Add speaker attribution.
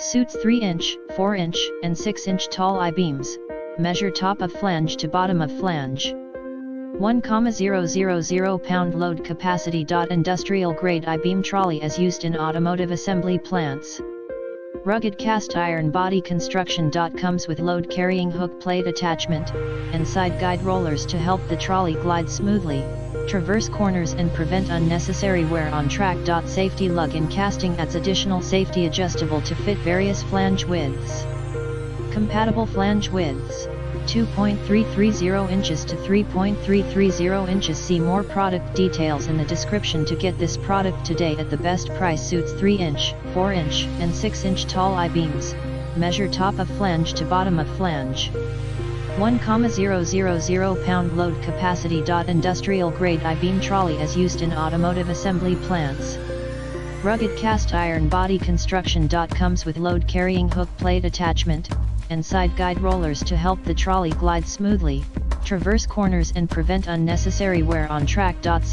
Speaker 1: Suits 3-inch, 4-inch, and 6-inch tall I-beams. Measure top of flange to bottom of flange. 1,000 pound load capacity. Industrial grade I-Beam trolley is used in automotive assembly plants. Rugged cast iron body construction. Comes with load carrying hook plate attachment, and side guide rollers to help the trolley glide smoothly, traverse corners and prevent unnecessary wear on track. Safety lug in casting adds additional safety adjustable to fit various flange widths. Compatible flange widths: 2.330 inches to 3.330 inches. See more product details in the description to get this product today at the best price. Suits 3-inch, 4-inch, and 6-inch tall I-beams. Measure top of flange to bottom of flange. 1,000 pound load capacity. Industrial grade I-Beam trolley is used in automotive assembly plants. Rugged cast iron body construction. Comes with load carrying hook plate attachment, and side guide rollers to help the trolley glide smoothly, traverse corners and prevent unnecessary wear on track. Safe